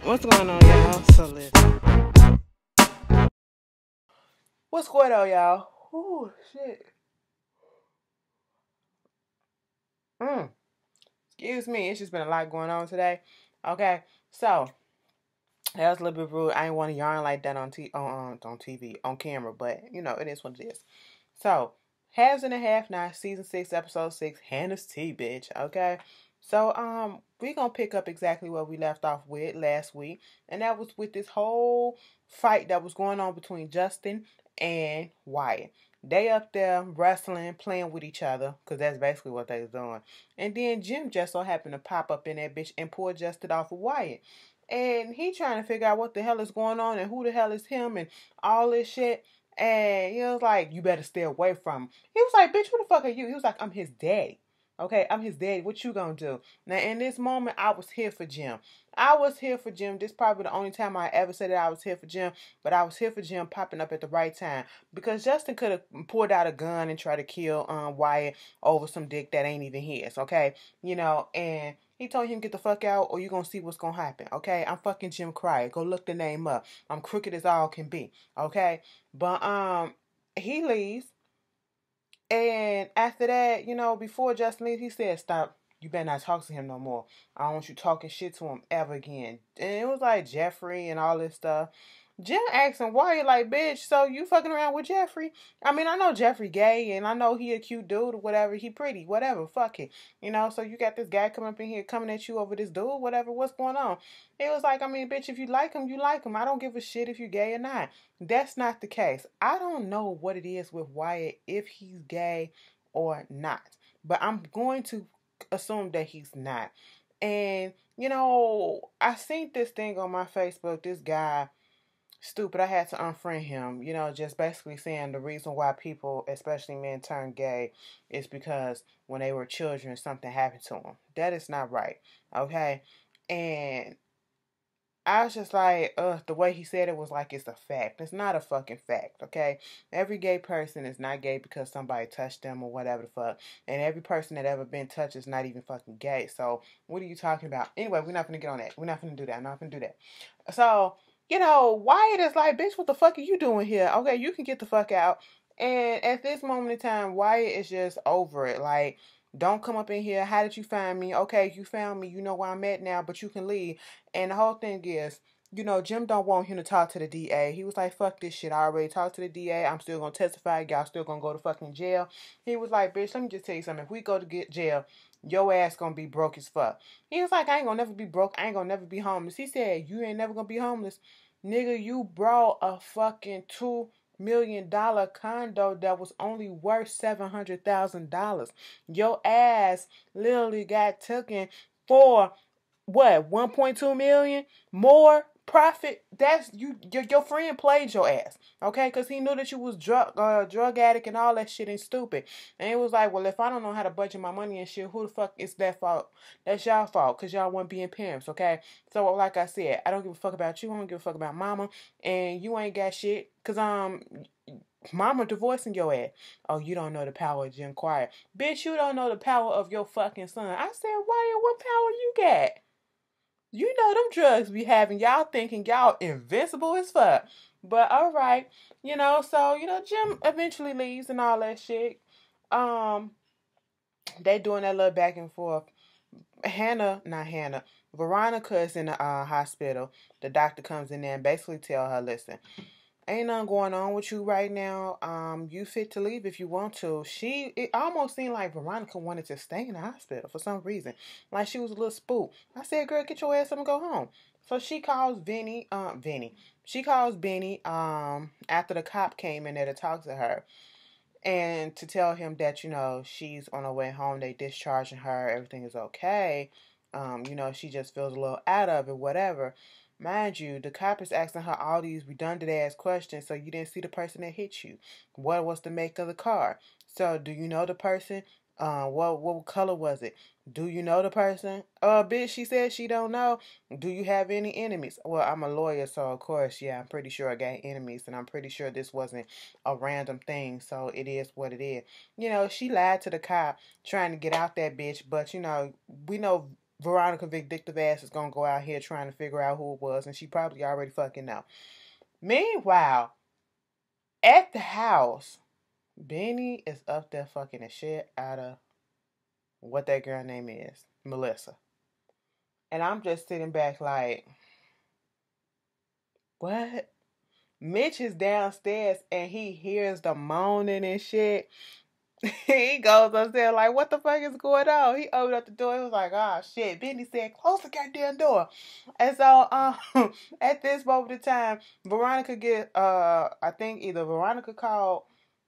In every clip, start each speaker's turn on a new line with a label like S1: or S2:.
S1: What's going on, y'all? So listen. What's going on, y'all? Ooh, shit. Mm. Excuse me. It's just been a lot going on today. Okay, so that was a little bit rude. I ain't want to yarn like that on TV on camera, but you know it is what it is. So halves and a half now, season 6, episode 6, Hannah's tea, bitch. Okay, so we gonna pick up exactly where we left off with last week, and that was with this whole fight that was going on between Justin and Wyatt. They up there wrestling, playing with each other, cause that's basically what they was doing. And then Jim just so happened to pop up in that bitch and pull Justin off of Wyatt. And he trying to figure out what the hell is going on and who the hell is him and all this shit. And he was like, you better stay away from him. He was like, bitch, who the fuck are you? He was like, I'm his daddy. Okay, I'm his daddy. What you gonna do? Now, in this moment, I was here for Jim. I was here for Jim. This is probably the only time I ever said that I was here for Jim. But I was here for Jim popping up at the right time. Because Justin could have pulled out a gun and tried to kill Wyatt over some dick that ain't even his. Okay? You know, and he told him get the fuck out or you gonna see what's gonna happen. Okay? I'm fucking Jim Cryer. Go look the name up. I'm crooked as all can be. Okay? But he leaves. And after that, you know, before Justin leaves, he said, stop. You better not talk to him no more. I don't want you talking shit to him ever again. And it was like Jeffrey and all this stuff. Jim asked him, why you like, bitch, so you fucking around with Jeffrey? I mean, I know Jeffrey gay, and I know he a cute dude or whatever. He pretty, whatever, fuck it. You know, so you got this guy coming up in here coming at you over this dude, whatever, what's going on? It was like, I mean, bitch, if you like him, you like him. I don't give a shit if you're gay or not. That's not the case. I don't know what it is with Wyatt, if he's gay or not. But I'm going to assume that he's not. And, you know, I seen this thing on my Facebook, this guy, stupid, I had to unfriend him, you know, just basically saying the reason why people, especially men, turn gay is because when they were children, something happened to them. That is not right, okay? And I was just like, the way he said it was like it's a fact. It's not a fucking fact, okay? Every gay person is not gay because somebody touched them or whatever the fuck. And every person that ever been touched is not even fucking gay. So, what are you talking about? Anyway, we're not gonna get on that. We're not gonna do that. I'm not gonna do that. So, you know, Wyatt is like, bitch, what the fuck are you doing here? Okay, you can get the fuck out. And at this moment in time, Wyatt is just over it. Like, don't come up in here. How did you find me? Okay, you found me. You know where I'm at now, but you can leave. And the whole thing is, you know, Jim don't want him to talk to the DA. He was like, fuck this shit. I already talked to the DA. I'm still going to testify. Y'all still going to go to fucking jail. He was like, bitch, let me just tell you something. If we go to get jail, your ass going to be broke as fuck. He was like, I ain't going to never be broke. I ain't going to never be homeless. He said, you ain't never going to be homeless. Nigga, you brought a fucking $2 million condo that was only worth $700,000. Your ass literally got taken for what, 1.2 million more profit. That's you, your friend played your ass, okay, because he knew that you was drug addict and all that shit and stupid. And it was like, well, if I don't know how to budget my money and shit, who the fuck is that fault? That's y'all fault, because y'all weren't being parents, okay? So like I said, I don't give a fuck about you. I don't give a fuck about mama. And you ain't got shit, because mama divorcing your ass. Oh, you don't know the power of Jim Choir. Bitch, you don't know the power of your fucking son. I said, Wyatt, what power you got? You know them drugs be having y'all thinking y'all invincible as fuck. But alright, you know, so, you know, Jim eventually leaves and all that shit. Um, they doing that little back and forth. Veronica is in the hospital. The doctor comes in there and basically tell her, listen, ain't nothing going on with you right now. You fit to leave if you want to. It almost seemed like Veronica wanted to stay in the hospital for some reason. Like she was a little spooked. I said, girl, get your ass up and go home. So she calls Vinny. She calls Benny, after the cop came in there to talk to her. And to tell him that, you know, she's on her way home. They discharging her. Everything is okay. You know, she just feels a little out of it, whatever. Mind you, the cop is asking her all these redundant ass questions. So you didn't see the person that hit you. What was the make of the car? So do you know the person? What color was it? Do you know the person? Bitch, she said she don't know. Do you have any enemies? Well, I'm a lawyer, so of course, yeah, I'm pretty sure I got enemies, and I'm pretty sure this wasn't a random thing, so it is what it is. You know, she lied to the cop trying to get out that bitch, but you know, we know Veronica vindictive ass is gonna go out here trying to figure out who it was, and she probably already fucking know. Meanwhile, at the house, Benny is up there fucking the shit out of what that girl name is, Melissa. And I'm just sitting back like, what? Mitch is downstairs and he hears the moaning and shit. He goes upstairs like, what the fuck is going on? He opened up the door. He was like, oh shit. Benny said, close the goddamn door. And so at this moment in time, Veronica I think either Veronica called,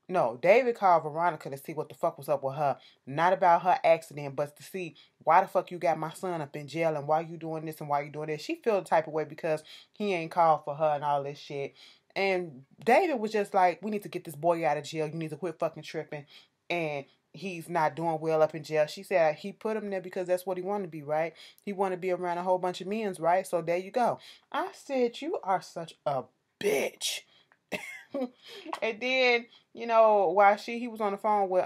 S1: no, David called Veronica to see what the fuck was up with her. Not about her accident, but to see why the fuck you got my son up in jail and why you doing this and why you doing this. She feel the type of way because he ain't called for her and all this shit. And David was just like, we need to get this boy out of jail. You need to quit fucking tripping. And he's not doing well up in jail. She said he put him there because that's what he wanted to be, right? He wanted to be around a whole bunch of men, right? So there you go. I said, you are such a bitch. And then, you know, while he was on the phone with,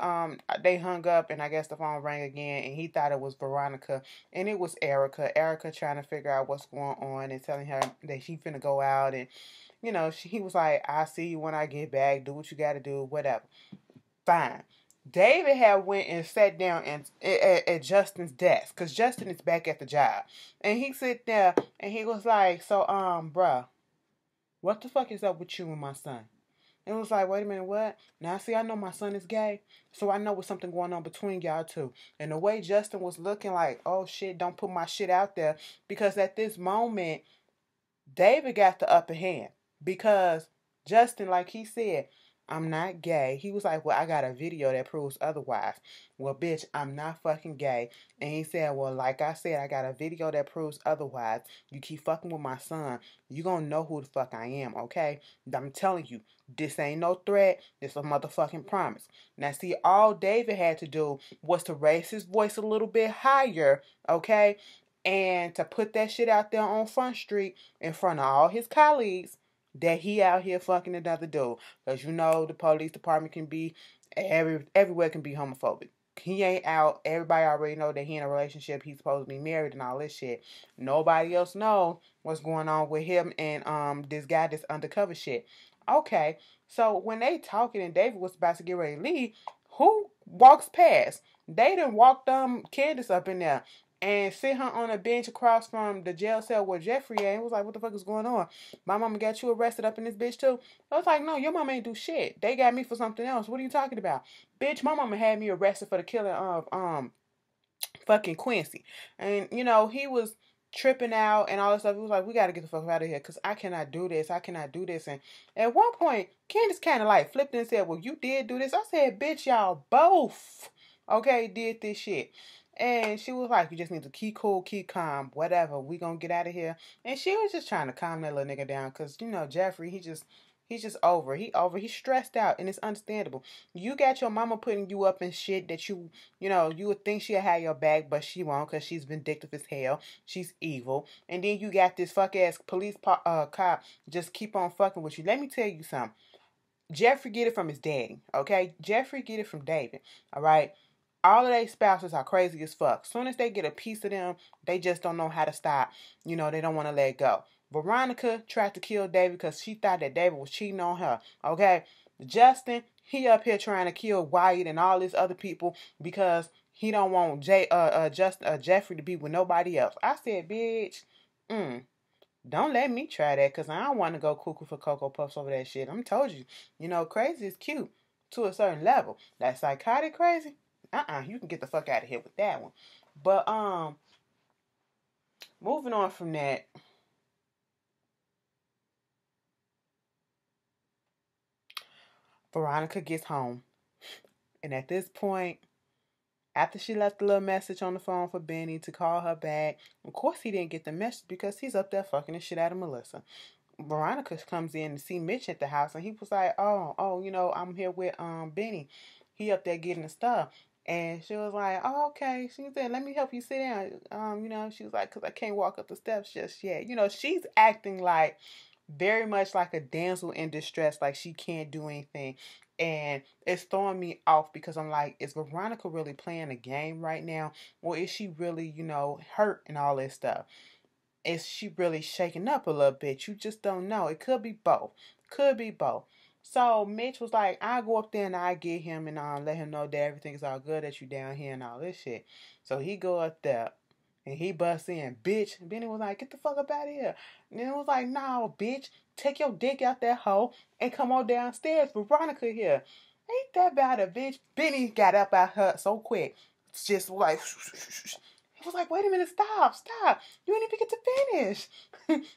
S1: they hung up and I guess the phone rang again and he thought it was Veronica and it was Erica. Erica trying to figure out what's going on and telling her that she finna go out and, you know, he was like, I'll see you when I get back. Do what you gotta do, whatever. Fine. David had went and sat down at Justin's desk because Justin is back at the job. And he sit there and he was like, so, bruh, what the fuck is up with you and my son? And it was like, wait a minute, what? Now, see, I know my son is gay, so I know what's something going on between y'all two. And the way Justin was looking like, oh, shit, don't put my shit out there. Because at this moment, David got the upper hand. Because Justin, like he said, I'm not gay. He was like, well, I got a video that proves otherwise. Well, bitch, I'm not fucking gay. And he said, well, like I said, I got a video that proves otherwise. You keep fucking with my son, you gonna know who the fuck I am, okay? I'm telling you, this ain't no threat. This a motherfucking promise. Now, see, all David had to do was to raise his voice a little bit higher, okay? And to put that shit out there on Front Street in front of all his colleagues that he out here fucking another dude. Because you know the police department can be, everywhere can be homophobic. He ain't out. Everybody already know that he in a relationship. He's supposed to be married and all this shit. Nobody else know what's going on with him and this guy that's undercover shit. Okay, so when they talking and David was about to get ready to leave, who walks past? They done walked Candace up in there and sit her on a bench across from the jail cell where Jeffrey at. And was like, what the fuck is going on? My mama got you arrested up in this bitch too? I was like, no, your mama ain't do shit. They got me for something else. What are you talking about? Bitch, my mama had me arrested for the killing of fucking Quincy. And, you know, he was tripping out and all that stuff. He was like, we got to get the fuck out of here because I cannot do this. I cannot do this. And at one point, Candace kind of like flipped and said, well, you did do this. I said, bitch, y'all both, okay, did this shit. And she was like, you just need to keep cool, keep calm, whatever. We gonna get out of here. And she was just trying to calm that little nigga down. Because, you know, Jeffrey, he's just over. He's stressed out. And it's understandable. You got your mama putting you up in shit that you know, you would think she'll have your back, but she won't because she's vindictive as hell. She's evil. And then you got this fuck-ass police cop just keep on fucking with you. Let me tell you something. Jeffrey get it from his daddy, okay? Jeffrey get it from David, all right? All of their spouses are crazy as fuck. Soon as they get a piece of them, they just don't know how to stop. You know, they don't want to let go. Veronica tried to kill David because she thought that David was cheating on her. Okay? Justin, he up here trying to kill Wyatt and all these other people because he don't want Jeffrey to be with nobody else. I said, bitch, don't let me try that because I don't want to go cuckoo for Cocoa Puffs over that shit. I'm told you, you know, crazy is cute to a certain level. That psychotic crazy, you can get the fuck out of here with that one. But moving on from that, Veronica gets home, and at this point, after she left a little message on the phone for Benny to call her back, of course he didn't get the message because he's up there fucking the shit out of Melissa. Veronica comes in to see Mitch at the house, and he was like, oh, you know, I'm here with Benny. He up there getting the stuff. And she was like, oh, okay. She said, let me help you sit down. You know, she was like, because I can't walk up the steps just yet. You know, she's acting like very much like a damsel in distress, like she can't do anything. And it's throwing me off because I'm like, is Veronica really playing a game right now? Or is she really, hurt and all this stuff? Is she really shaking up a little bit? You just don't know. It could be both. Could be both. So Mitch was like, I'll go up there and I'll get him and let him know that everything's all good, that you down here and all this shit. So he go up there and he busts in, bitch. And Benny was like, get the fuck up out of here. And then it was like, no, bitch, take your dick out that hole and come on downstairs. Veronica here. Ain't that bad a bitch? Benny got up out her so quick. It's just like, he was like, wait a minute, stop. You didn't even get to finish.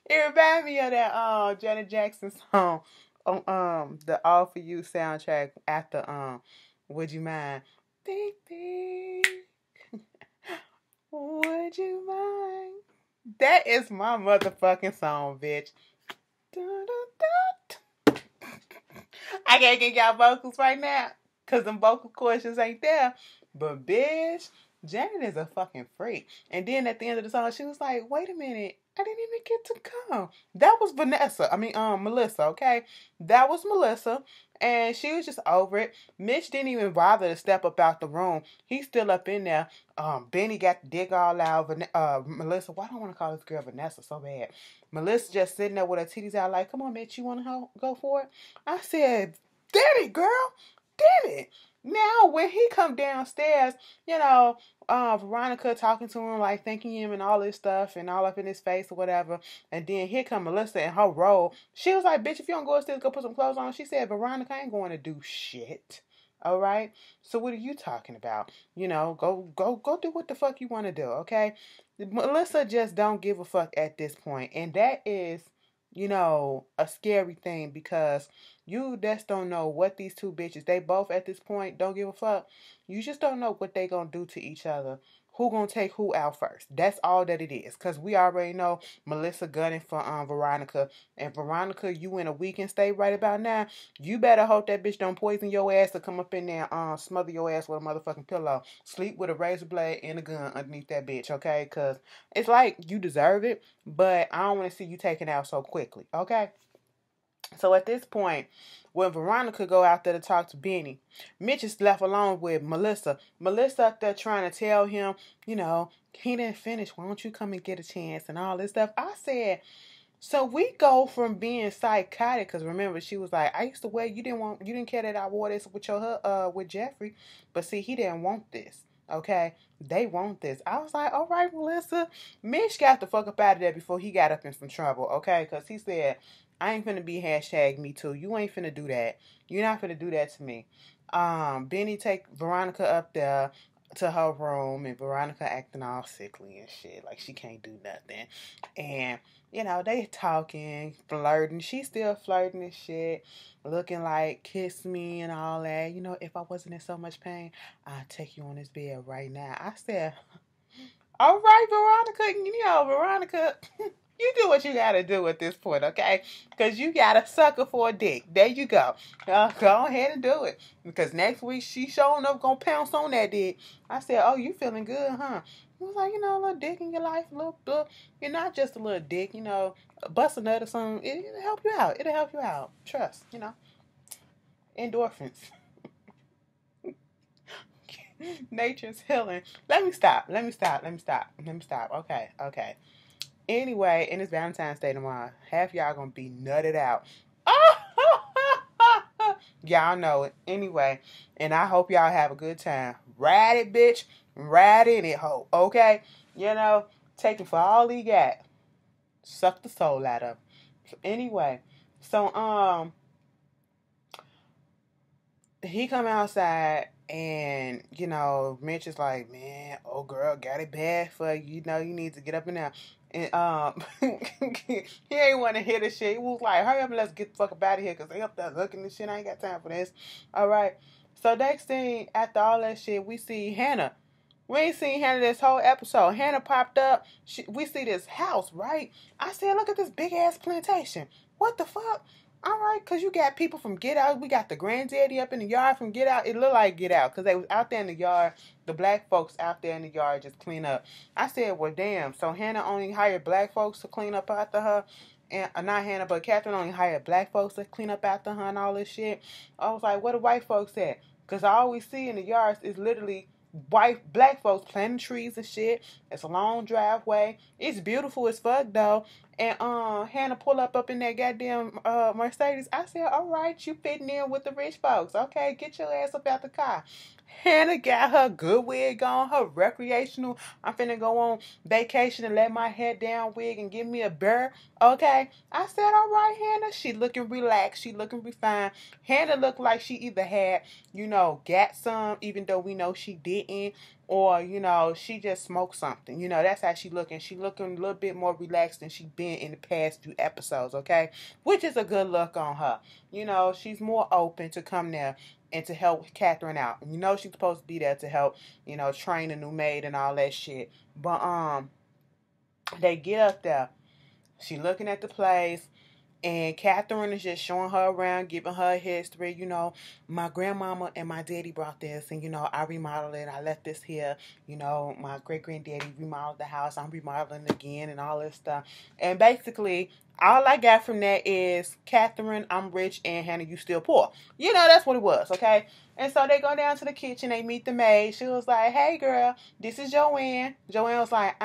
S1: It reminded me of that Janet Jackson song on the All For You soundtrack after Would You Mind? Baby, would you mind? That is my motherfucking song, bitch. Dun, dun, dun. I can't get y'all vocals right now because them vocal cords just ain't there. But bitch, Janet is a fucking freak. And then at the end of the song, she was like, wait a minute, I didn't even get to come. That was Melissa, okay? That was Melissa. And she was just over it. Mitch didn't even bother to step up out the room. He's still up in there. Benny got the dick all out. Melissa, why do I want to call this girl Vanessa so bad? Melissa just sitting there with her titties out like, come on, Mitch, you want to go for it? I said, damn it, girl. Damn it. Now, when he come downstairs, Veronica talking to him, like thanking him and all this stuff and all up in his face or whatever. And then here come Melissa in her role. She was like, bitch, if you don't go upstairs, go put some clothes on. She said, Veronica ain't going to do shit. All right? So what are you talking about? Go do what the fuck you want to do, okay? Melissa just don't give a fuck at this point. And that is, a scary thing because you just don't know what these two bitches, they both at this point don't give a fuck. You just don't know what they gonna do to each other. Who gonna take who out first? That's all that it is. Cause we already know Melissa gunning for Veronica. And Veronica, you in a weakened state right about now. You better hope that bitch don't poison your ass to come up in there smother your ass with a motherfucking pillow. Sleep with a razor blade and a gun underneath that bitch, okay? Cause it's like you deserve it, but I don't want to see you taken out so quickly, okay? So at this point, when Veronica go out there to talk to Benny, Mitch is left alone with Melissa. Melissa up there trying to tell him, he didn't finish. Why don't you come and get a chance and all this stuff. I said, so we go from being psychotic, because remember, she was like, I used to wear, you didn't care that I wore this with Jeffrey, but see, he didn't want this. Okay, they want this. I was like, all right, Melissa. Mitch got the fuck up out of there before he got up in some trouble, okay? Because he said, I ain't finna be #MeToo. You ain't finna do that. You're not finna do that to me. Benny take Veronica up there to her room, and Veronica acting all sickly and shit, like she can't do nothing. And, they talking, flirting. She's still flirting and shit, looking like kiss me and all that. If I wasn't in so much pain, I'd take you on this bed right now. I said, all right, Veronica, you do what you gotta do at this point, okay? Because you got a sucker for a dick. There you go. Go ahead and do it. Because next week, she showing up gonna pounce on that dick. I said, oh, you feeling good, huh? He was like, a little dick in your life, you're not just a little dick, bust a nut or something. It'll help you out. It'll help you out. Trust, Endorphins. Nature's healing. Let me stop. Okay. Anyway, and it's Valentine's Day tomorrow. Half y'all gonna be nutted out. Y'all know it. Anyway, and I hope y'all have a good time. Ride it, bitch. Ride in it, ho. Okay? Take it for all he got. Suck the soul out of him. So anyway, he come outside and, Mitch is like, man, oh girl, got it bad for you. You need to get up and down. And he ain't want to hear the shit. He was like, hurry up and let's get the fuck up out of here because they up there looking this shit. I ain't got time for this. All right. So next thing, after all that shit, we see Hannah. We ain't seen Hannah this whole episode. Hannah popped up. We see this house, right? I said, look at this big-ass plantation. What the fuck? All right, because you got people from Get Out. We got the granddaddy up in the yard from Get Out. It looked like Get Out because they was out there in the yard. The black folks out there in the yard just clean up. I said, well, damn. So Hannah only hired black folks to clean up after her? and not Hannah, but Catherine only hired black folks to clean up after her and all this shit. I was like, what do white folks at? Because I always see in the yards is literally black folks planting trees and shit. It's a long driveway. It's beautiful as fuck though. And Hannah pull up in that goddamn Mercedes. I said, all right, you fitting in with the rich folks. Okay, get your ass up out the car. Hannah got her good wig on, her recreational. I'm finna go on vacation and let my head down wig and give me a burr. Okay. I said, all right, Hannah. She looking relaxed. She looking refined. Hannah looked like she either had, got some, even though we know she didn't, or, she just smoked something. That's how she looking. She looking a little bit more relaxed than she been in the past few episodes, okay? Which is a good look on her. She's more open to come there and to help Catherine out. She's supposed to be there to help, train a new maid and all that shit. But they get up there. She looking at the place. And Catherine is just showing her around, giving her a history. My grandmama and my daddy brought this, and, I remodeled it. I left this here. My great-granddaddy remodeled the house. I'm remodeling again and all this stuff. And basically, all I got from that is, Catherine, I'm rich, and Hannah, you still poor. That's what it was, okay? And so they go down to the kitchen. They meet the maid. She was like, hey, girl, this is Joanne. Joanne was like,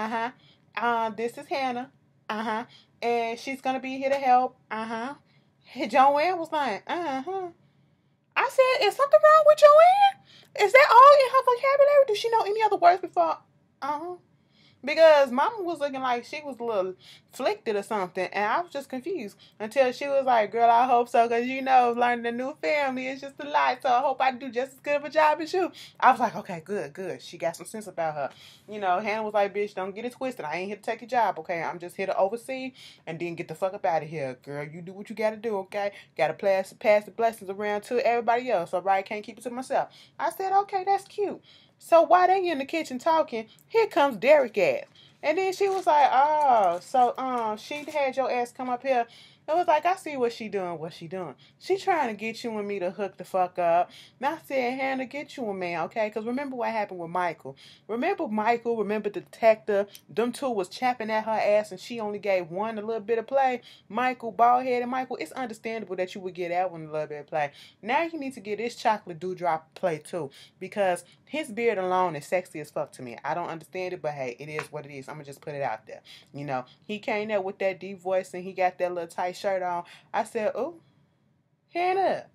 S1: this is Hannah. And she's going to be here to help. Joanne was like, I said, is something wrong with Joanne? Is that all in her vocabulary? Does she know any other words before? Because Mama was looking like she was a little afflicted or something. And I was just confused until she was like, girl, I hope so. Because, learning a new family is just a lot. So I hope I do just as good of a job as you. I was like, okay, good. She got some sense about her. Hannah was like, bitch, don't get it twisted. I ain't here to take your job, okay? I'm just here to oversee and then get the fuck up out of here. Girl, you do what you got to do, okay? Got to pass the blessings around to everybody else, all right? Can't keep it to myself. I said, okay, that's cute. So while they in the kitchen talking, here comes Derek ass. And then she was like, oh, so she had your ass come up here. It was like, I see what she doing. She trying to get you and me to hook the fuck up. And I said, Hannah, get you a man, okay? Because remember what happened with Michael. Remember the detective. Them two was chapping at her ass and she only gave one a little bit of play. Michael, bald-headed Michael, it's understandable that you would get that one a little bit of play. Now you need to get this chocolate dewdrop play too. Because his beard alone is sexy as fuck to me. I don't understand it, but hey, it is what it is. I'm going to just put it out there. He came there with that deep voice and he got that little tight shirt on. I said, oh, Hannah,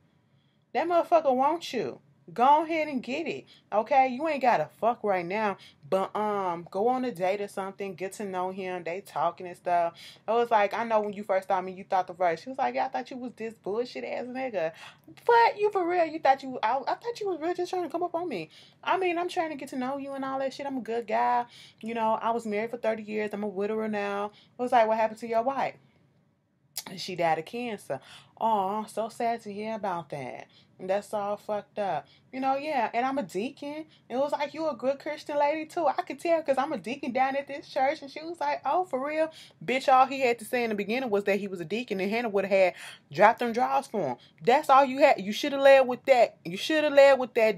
S1: that motherfucker wants you. Go ahead and get it. Okay? You ain't gotta fuck right now. But go on a date or something. Get to know him. They talking and stuff. I was like, I know when you first saw me, you thought the first. She was like, yeah, I thought you was this bullshit ass nigga. But you for real, I thought you was really just trying to come up on me. I mean, I'm trying to get to know you and all that shit. I'm a good guy. I was married for 30 years. I'm a widower now. I was like, what happened to your wife? She died of cancer. Oh, I'm so sad to hear about that. And that's all fucked up. Yeah. And I'm a deacon. It was like, you a good Christian lady, too. I could tell because I'm a deacon down at this church. And she was like, oh, for real? Bitch, all he had to say in the beginning was that he was a deacon. And Hannah would have had dropped them drawers for him. That's all you had. You should have led with that.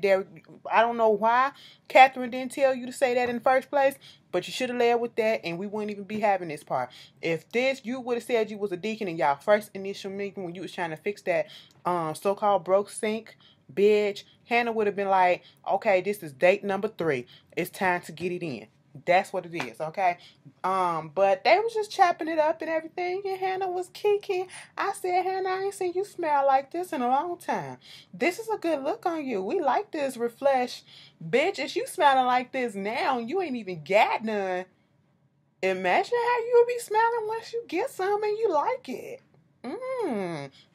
S1: Derek. I don't know why Catherine didn't tell you to say that in the first place. But you should have led with that, and we wouldn't even be having this part. If you would have said you was a deacon in y'all first initial meeting when you was trying to fix that so-called broke sink, bitch, Hannah would have been like, okay, this is date number 3. It's time to get it in. That's what it is, okay? But they was just chopping it up and everything, and Hannah was kicking. I said, Hannah, I ain't seen you smell like this in a long time. This is a good look on you. We like this refresh. Bitch, if you smelling like this now and you ain't even got none, imagine how you would be smelling once you get some and you like it.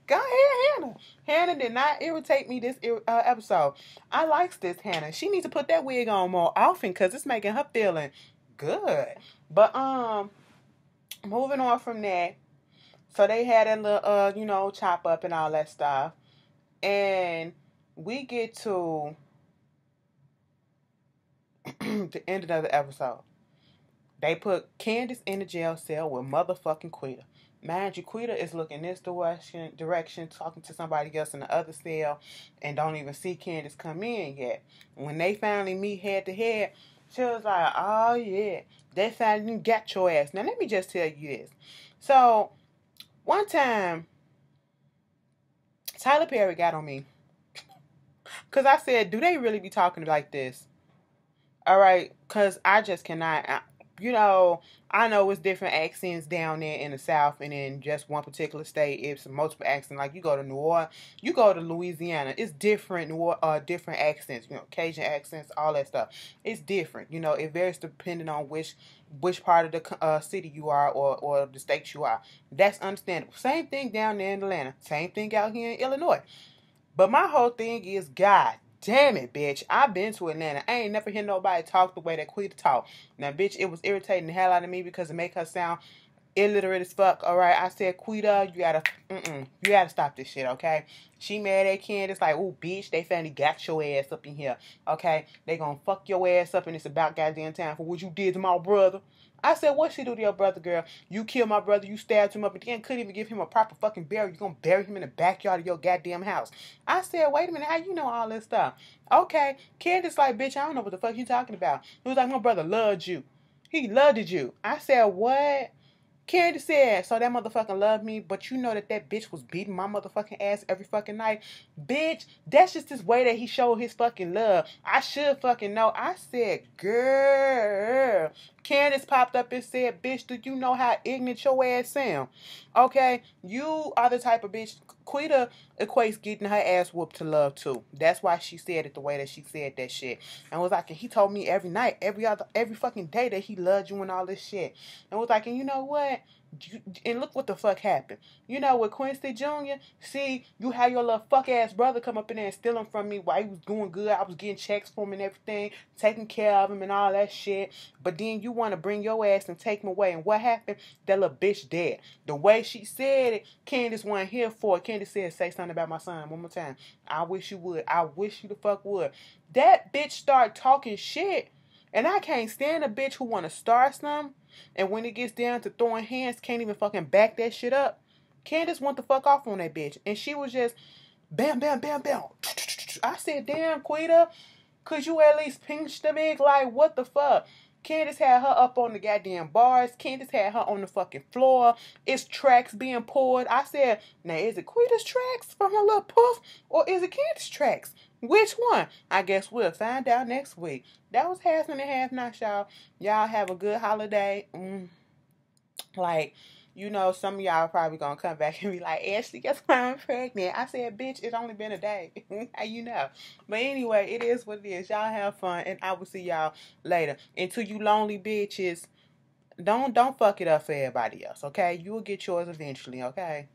S1: Go ahead, Hannah. Hannah did not irritate me this episode. I likes this Hannah. She needs to put that wig on more often because it's making her feeling good. But moving on from that, so they had a little chop up and all that stuff, and we get to the end of the episode. They put Candace in the jail cell with motherfucking Quita. Mind you, Quita is looking this direction, talking to somebody else in the other cell, and don't even see Candace come in yet. When they finally meet head to head, she was like, oh yeah, they finally got your ass. Now let me just tell you this. So, One time, Tyler Perry got on me. Because I said, do they really be talking like this? All right, because I just cannot. You know, I know it's different accents down there in the South, and in just one particular state, it's multiple accents. Like you go to New Orleans, you go to Louisiana, it's different. Different accents. You know, Cajun accents, all that stuff. It's different. You know, it varies depending on which part of the city you are or the state you are. That's understandable. Same thing down there in Atlanta. Same thing out here in Illinois. But my whole thing is, God damn it, bitch. I've been to Atlanta. I ain't never hear nobody talk the way that Quita talk. Now, bitch, it was irritating the hell out of me because it make her sound illiterate as fuck. All right, I said, Quita, you gotta stop this shit, okay? She mad at Candace like, ooh, bitch, they finally got your ass up in here, okay? They gonna fuck your ass up and it's about goddamn time for what you did to my brother. I said, what she do to your brother, girl? You killed my brother, you stabbed him up, and then couldn't even give him a proper fucking burial. You gonna bury him in the backyard of your goddamn house. I said, wait a minute, how you know all this stuff? Okay, Candace like, bitch, I don't know what the fuck you talking about. He was like, my brother loved you. He loved you. I said, what? Candy said, so that motherfucker loved me, but you know that bitch was beating my motherfucking ass every fucking night. Bitch, that's just this way that he showed his fucking love. I should fucking know. I said, girl. Candace popped up and said, bitch, do you know how ignorant your ass sound? Okay, you are the type of bitch. Quita equates getting her ass whooped to love too. That's why she said it the way that she said that shit. And was like, and he told me every night, every fucking day that he loved you and all this shit. And was like, and you know what? And look what the fuck happened. You know, with Quincy Jr., see, you had your little fuck ass brother come up in there and steal him from me while he was doing good. I was getting checks for him and everything, taking care of him and all that shit. But then you want to bring your ass and take him away. And what happened? That little bitch dead. The way she said it, Candace wasn't here for it. Candace said, say something about my son one more time. I wish you would. I wish you the fuck would. That bitch started talking shit. And I can't stand a bitch who want to start something, and when it gets down to throwing hands, can't even fucking back that shit up. Candace went the fuck off on that bitch. And she was just bam, bam, bam, bam. I said, damn, Quita, could you at least pinch the big? Like, what the fuck? Candace had her up on the goddamn bars. Candace had her on the fucking floor. It's tracks being poured. I said, now, is it Quita's tracks from her little poof? Or is it Candace's tracks? Which one? I guess we'll find out next week. That was half and a half night, y'all. Y'all have a good holiday. Like, you know, some of y'all probably gonna come back and be like, Ashley, guess why I'm pregnant? I said, bitch, it's only been a day. How you know? But anyway, it is what it is. Y'all have fun, and I will see y'all later. And to you lonely bitches, don't fuck it up for everybody else, okay? You will get yours eventually, okay?